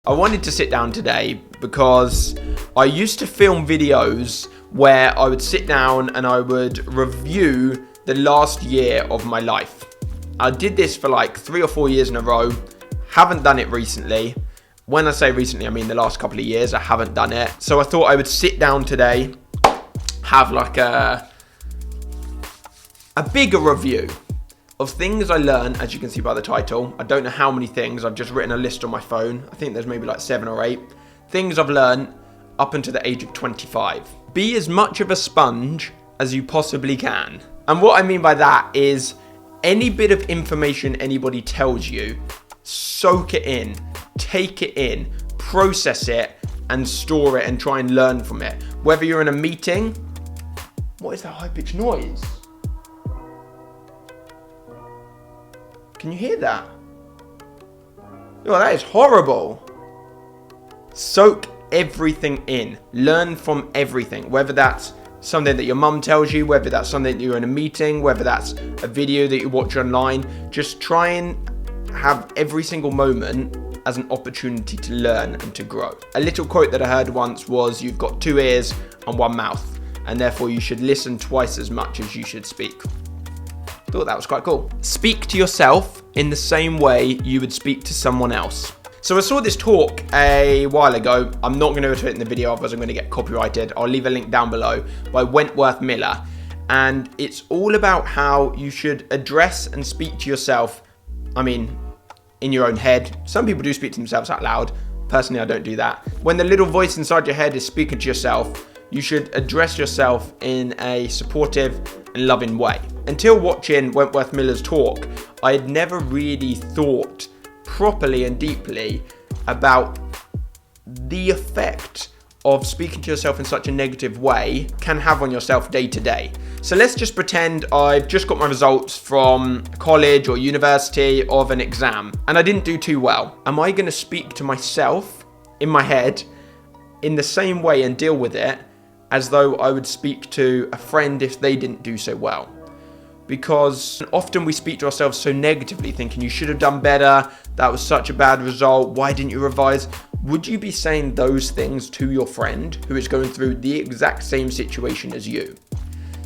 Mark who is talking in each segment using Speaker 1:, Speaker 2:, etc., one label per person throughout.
Speaker 1: I wanted to sit down today because I used to film videos where I would sit down and I would review the last year of my life. I did this for like 3 or 4 years in a row. Haven't done it recently. When I say recently, I mean the last couple of years. I haven't done it. So I thought I would sit down today, have like a bigger review of things I learned, as you can see by the title. I don't know how many things. I've just written a list on my phone. I think there's maybe like 7 or 8 things I've learned up until the age of 25. Be as much of a sponge as you possibly can. And what I mean by that is any bit of information anybody tells you, soak it in, take it in, process it, and store it and try and learn from it. Whether you're in a meeting, what is that high-pitched noise? Can you hear that? Oh, that is horrible. Soak everything in. Learn from everything. Whether that's something that your mum tells you, whether that's something that you're in a meeting, whether that's a video that you watch online. Just try and have every single moment as an opportunity to learn and to grow. A little quote that I heard once was, you've got 2 ears and 1 mouth, and therefore you should listen twice as much as you should speak. Thought that was quite cool. Speak to yourself in the same way you would speak to someone else. So I saw this talk a while ago. I'm not going to go to it in the video, otherwise I'm going to get copyrighted. I'll leave a link down below, by Wentworth Miller. And it's all about how you should address and speak to yourself, in your own head. Some people do speak to themselves out loud. Personally, I don't do that. When the little voice inside your head is speaking to yourself, you should address yourself in a supportive and loving way. Until watching Wentworth Miller's talk, I had never really thought properly and deeply about the effect of speaking to yourself in such a negative way can have on yourself day to day. So let's just pretend I've just got my results from college or university of an exam and I didn't do too well. Am I going to speak to myself in my head in the same way and deal with it as though I would speak to a friend if they didn't do so well? Because often we speak to ourselves so negatively, thinking you should have done better, that was such a bad result, why didn't you revise? Would you be saying those things to your friend who is going through the exact same situation as you?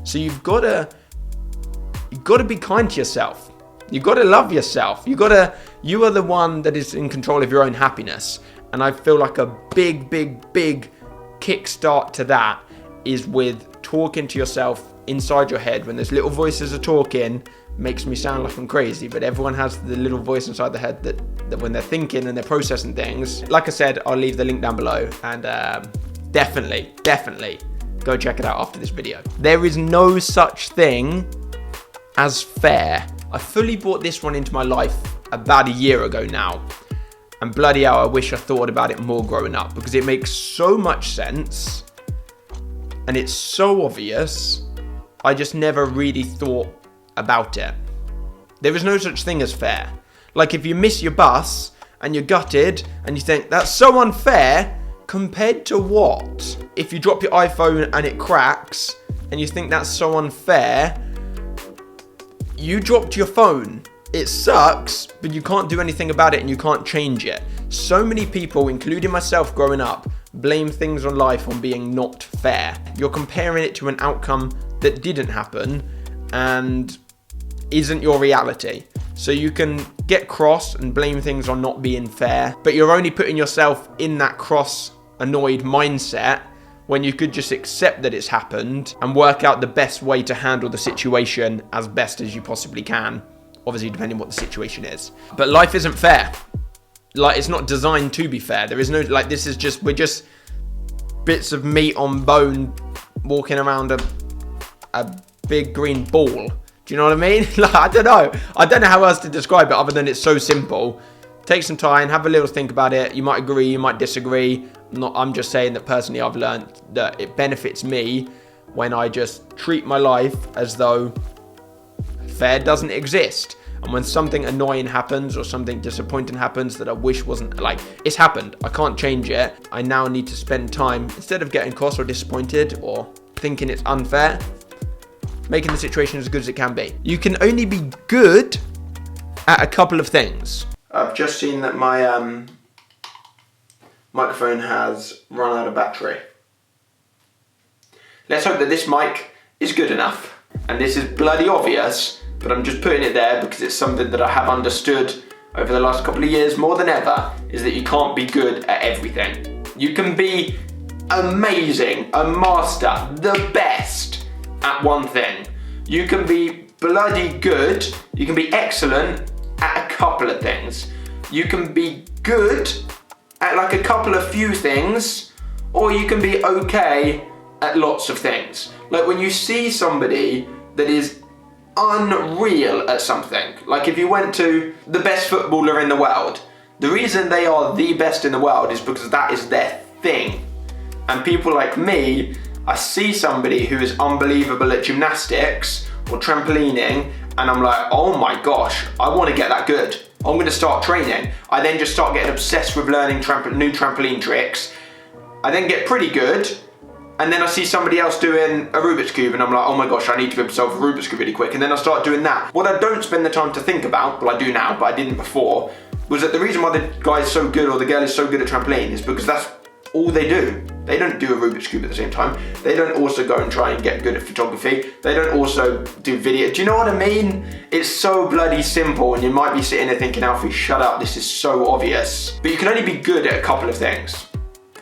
Speaker 1: So you've got to be kind to yourself. You've got to love yourself. You are the one that is in control of your own happiness. And I feel like a big kickstart to that is with talking to yourself inside your head. When those little voices are talking, makes me sound like I'm crazy, but everyone has the little voice inside the head that when they're thinking and they're processing things. Like I said, I'll leave the link down below, and definitely go check it out after this video. There is no such thing as fair. I fully brought this one into my life about a year ago now, and bloody hell, I wish I thought about it more growing up, because it makes so much sense and it's so obvious. I just never really thought about it. There is no such thing as fair. Like if you miss your bus and you're gutted and you think that's so unfair, compared to what? If you drop your iPhone and it cracks and you think that's so unfair, you dropped your phone. It sucks, but you can't do anything about it and you can't change it. So many people, including myself growing up, blame things on life on being not fair. You're comparing it to an outcome that didn't happen and isn't your reality. So you can get cross and blame things on not being fair, but you're only putting yourself in that cross, annoyed mindset when you could just accept that it's happened and work out the best way to handle the situation as best as you possibly can. Obviously, depending on what the situation is. But life isn't fair. Like, it's not designed to be fair. There is no, we're just bits of meat on bone walking around a big green ball. Do you know what I mean? I don't know how else to describe it other than it's so simple. Take some time, have a little think about it. You might agree, you might disagree. I'm just saying that personally I've learned that it benefits me when I just treat my life as though fair doesn't exist. And when something annoying happens or something disappointing happens that I wish wasn't, like, it's happened, I can't change it, I now need to spend time, instead of getting cross or disappointed or thinking it's unfair, making the situation as good as it can be. You can only be good at a couple of things. I've just seen that my microphone has run out of battery. Let's hope that this mic is good enough. And this is bloody obvious, but I'm just putting it there because it's something that I have understood over the last couple of years more than ever, is that you can't be good at everything. You can be amazing, a master, the best at one thing. You can be bloody good, you can be excellent at a couple of things. You can be good at like a couple of few things, or you can be okay at lots of things. Like when you see somebody that is unreal at something, like if you went to the best footballer in the world, the reason they are the best in the world is because that is their thing. And people like me, I see somebody who is unbelievable at gymnastics or trampolining, and I'm like, oh my gosh, I want to get that good. I'm going to start training. I then just start getting obsessed with learning new trampoline tricks. I then get pretty good, and then I see somebody else doing a Rubik's Cube, and I'm like, oh my gosh, I need to be able to solve a Rubik's Cube really quick, and then I start doing that. What I don't spend the time to think about, well I do now, but I didn't before, was that the reason why the guy is so good or the girl is so good at trampoline is because that's all they do. They don't do a Rubik's Cube at the same time. They don't also go and try and get good at photography. They don't also do video. Do you know what I mean? It's so bloody simple, and you might be sitting there thinking, Alfie, shut up, this is so obvious. But you can only be good at a couple of things.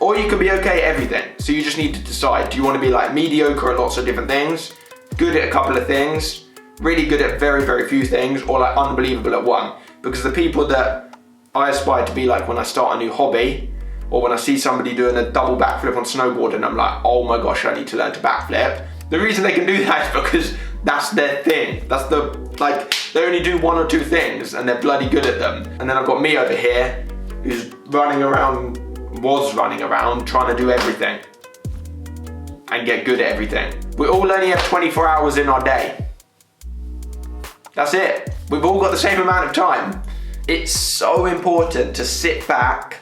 Speaker 1: Or you can be okay at everything. So you just need to decide, do you want to be like mediocre at lots of different things, good at a couple of things, really good at very, very few things, or like unbelievable at one? Because the people that I aspire to be like when I start a new hobby, or when I see somebody doing a double backflip on snowboard and I'm like, oh my gosh, I need to learn to backflip. The reason they can do that is because that's their thing. That's they only do one or two things and they're bloody good at them. And then I've got me over here who's was running around trying to do everything and get good at everything. We all only have 24 hours in our day. That's it. We've all got the same amount of time. It's so important to sit back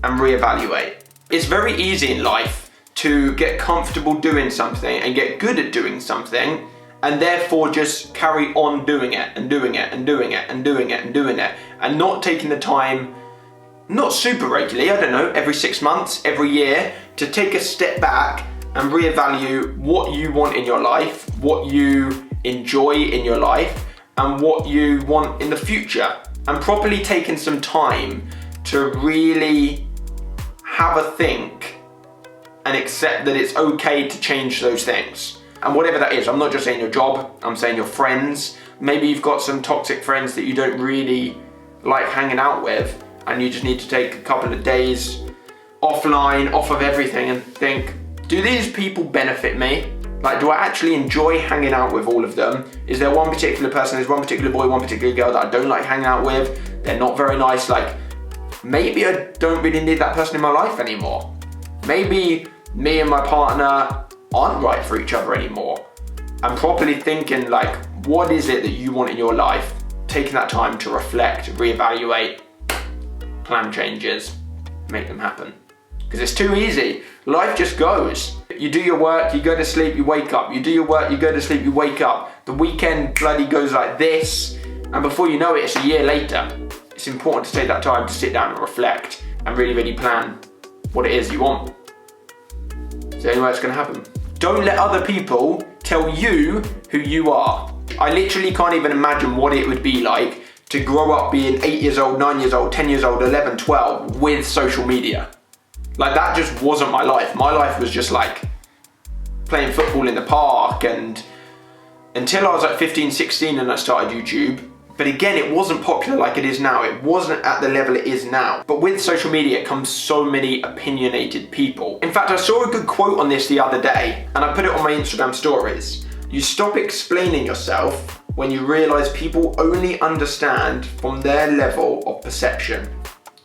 Speaker 1: and reevaluate. It's very easy in life to get comfortable doing something and get good at doing something, and therefore just carry on doing it and doing it and doing it and doing it and doing it, and not taking the time, not super regularly, I don't know, every 6 months, every year, to take a step back and reevaluate what you want in your life, what you enjoy in your life, and what you want in the future. And properly taking some time to really have a think and accept that it's okay to change those things. And whatever that is, I'm not just saying your job, I'm saying your friends. Maybe you've got some toxic friends that you don't really like hanging out with, and you just need to take a couple of days offline, off of everything, and think, do these people benefit me? Like, do I actually enjoy hanging out with all of them? Is there one particular person, there's one particular boy, one particular girl that I don't like hanging out with? They're not very nice. Like, maybe I don't really need that person in my life anymore. Maybe me and my partner aren't right for each other anymore. And properly thinking, like, what is it that you want in your life? Taking that time to reflect, reevaluate, plan changes, make them happen. Because it's too easy. Life just goes. You do your work, you go to sleep, you wake up. You do your work, you go to sleep, you wake up. The weekend bloody goes like this, and before you know it, it's a year later. It's important to take that time to sit down and reflect and really, really plan what it is you want. Is there any way it's going to happen? Don't let other people tell you who you are. I literally can't even imagine what it would be like to grow up being 8 years old, 9 years old, 10 years old, 11, 12 with social media. Like, that just wasn't my life. My life was just like playing football in the park, and until I was like 15, 16 and I started YouTube. But again, it wasn't popular like it is now. It wasn't at the level it is now. But with social media comes so many opinionated people. In fact, I saw a good quote on this the other day, and I put it on my Instagram stories. You stop explaining yourself when you realize people only understand from their level of perception.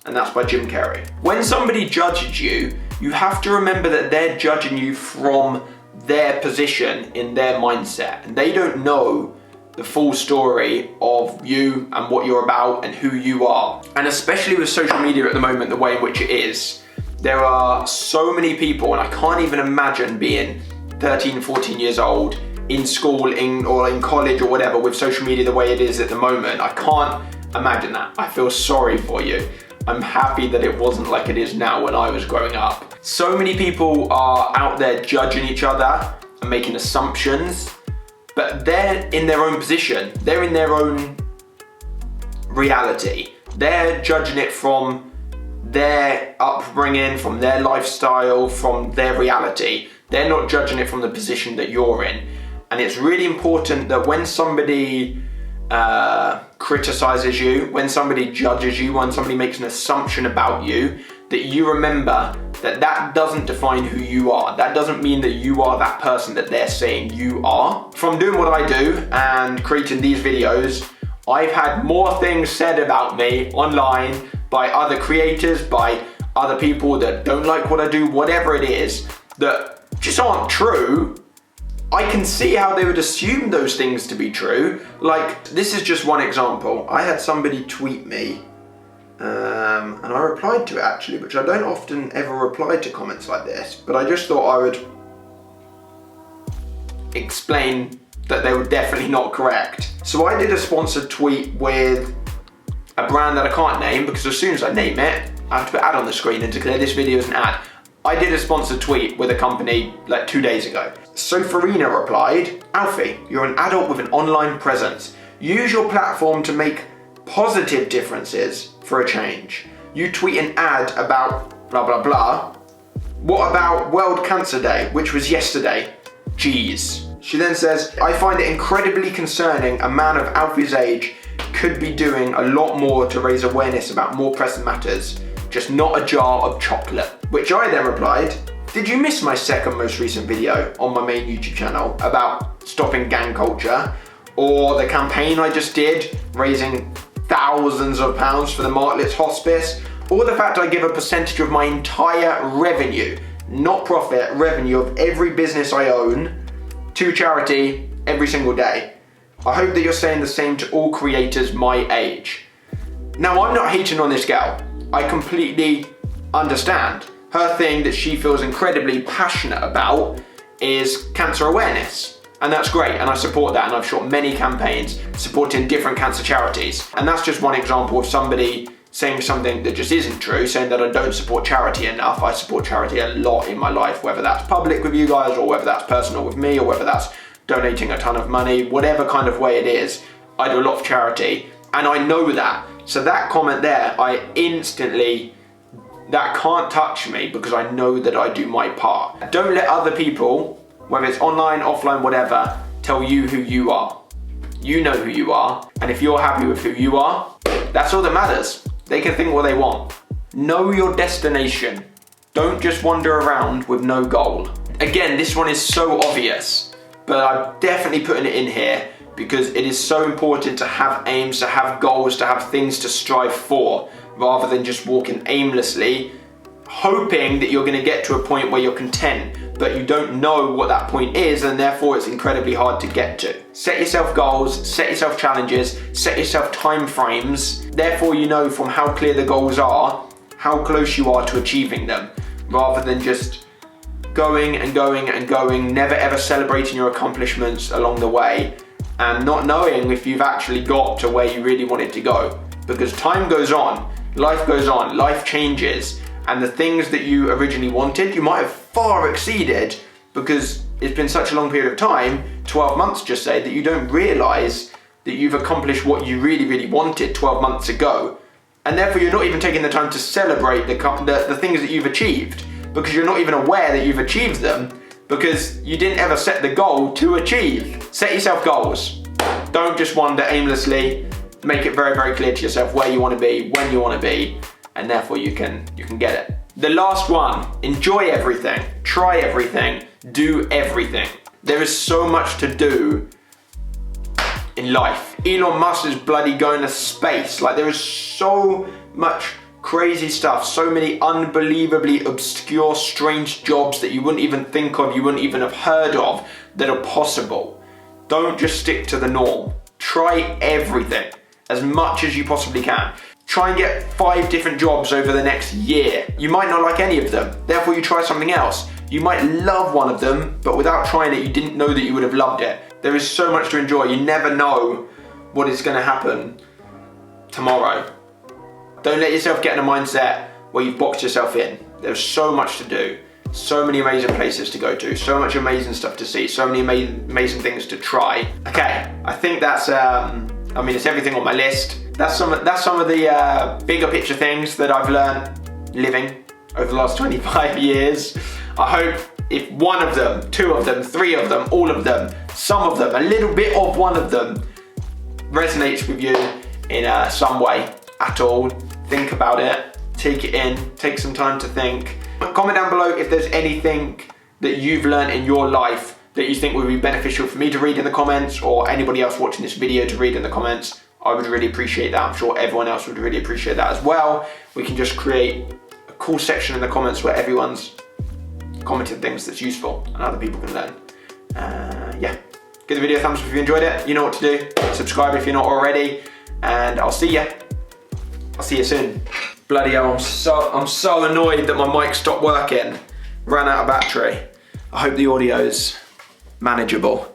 Speaker 1: And that's by Jim Carrey. When somebody judges you, you have to remember that they're judging you from their position in their mindset. And they don't know the full story of you and what you're about and who you are. And especially with social media at the moment, the way in which it is, there are so many people, and I can't even imagine being 13, 14 years old in school or in college or whatever with social media the way it is at the moment. I can't imagine that. I feel sorry for you. I'm happy that it wasn't like it is now when I was growing up. So many people are out there judging each other and making assumptions, but they're in their own position. They're in their own reality. They're judging it from their upbringing, from their lifestyle, from their reality. They're not judging it from the position that you're in. And it's really important that when somebody criticizes you, when somebody judges you, when somebody makes an assumption about you, that you remember that that doesn't define who you are. That doesn't mean that you are that person that they're saying you are. From doing what I do and creating these videos, I've had more things said about me online by other creators, by other people that don't like what I do, whatever it is, that just aren't true. I can see how they would assume those things to be true. Like, this is just one example. I had somebody tweet me, and I replied to it actually, which I don't often ever reply to comments like this, but I just thought I would explain that they were definitely not correct. So I did a sponsored tweet with a brand that I can't name, because as soon as I name it, I have to put ad on the screen and declare this video is an ad. I did a sponsored tweet with a company like 2 days ago. So Farina replied, "Alfie, you're an adult with an online presence. Use your platform to make positive differences for a change. You tweet an ad about blah blah blah. What about World Cancer Day, which was yesterday? Jeez." She then says, "I find it incredibly concerning a man of Alfie's age could be doing a lot more to raise awareness about more pressing matters, just not a jar of chocolate." Which I then replied, "Did you miss my second most recent video on my main YouTube channel about stopping gang culture? Or the campaign I just did, raising thousands of pounds for the Martlets Hospice? Or the fact I give a percentage of my entire revenue, not profit, revenue of every business I own, to charity every single day? I hope that you're saying the same to all creators my age." Now, I'm not hating on this gal. I completely understand. Her thing that she feels incredibly passionate about is cancer awareness. And that's great, and I support that, and I've shot many campaigns supporting different cancer charities. And that's just one example of somebody saying something that just isn't true, saying that I don't support charity enough. I support charity a lot in my life, whether that's public with you guys, or whether that's personal with me, or whether that's donating a ton of money, whatever kind of way it is. I do a lot of charity, and I know that. So that comment there, that can't touch me, because I know that I do my part. Don't let other people, whether it's online, offline, whatever, tell you who you are. You know who you are, and if you're happy with who you are, that's all that matters. They can think what they want. Know your destination. Don't just wander around with no goal. Again, this one is so obvious, but I'm definitely putting it in here because it is so important to have aims, to have goals, to have things to strive for, rather than just walking aimlessly, hoping that you're going to get to a point where you're content, but you don't know what that point is, and therefore it's incredibly hard to get to. Set yourself goals, set yourself challenges, set yourself time frames. Therefore, you know from how clear the goals are, how close you are to achieving them, rather than just going and going and going, never ever celebrating your accomplishments along the way, and not knowing if you've actually got to where you really wanted to go. Because time goes on, life changes, and the things that you originally wanted, you might have far exceeded, because it's been such a long period of time, 12 months just say, that you don't realize that you've accomplished what you really, really wanted 12 months ago. And therefore you're not even taking the time to celebrate the things that you've achieved, because you're not even aware that you've achieved them, because you didn't ever set the goal to achieve. Set yourself goals. Don't just wander aimlessly. Make it very, very clear to yourself where you want to be, when you want to be, and therefore you can get it. The last one, enjoy everything, try everything, do everything. There is so much to do in life. Elon Musk is bloody going to space. Like, there is so much crazy stuff, so many unbelievably obscure, strange jobs that you wouldn't even think of, you wouldn't even have heard of, that are possible. Don't just stick to the norm. Try everything as much as you possibly can. Try and get 5 different jobs over the next year. You might not like any of them, therefore you try something else. You might love one of them, but without trying it, you didn't know that you would have loved it. There is so much to enjoy. You never know what is going to happen tomorrow. Don't let yourself get in a mindset where you've boxed yourself in. There's so much to do, so many amazing places to go to, so much amazing stuff to see, so many amazing things to try. Okay, I think that's, it's everything on my list. That's some of the bigger picture things that I've learned living over the last 25 years. I hope if one of them, two of them, three of them, all of them, some of them, a little bit of one of them resonates with you in some way at all. Think about it, take it in, take some time to think. Comment down below if there's anything that you've learned in your life that you think would be beneficial for me to read in the comments, or anybody else watching this video to read in the comments. I would really appreciate that. I'm sure everyone else would really appreciate that as well. We can just create a cool section in the comments where everyone's commented things that's useful and other people can learn. Yeah, give the video a thumbs up if you enjoyed it. You know what to do. Subscribe if you're not already, and I'll see you. I'll see you soon. Bloody hell, I'm so annoyed that my mic stopped working. Ran out of battery. I hope the audio's manageable.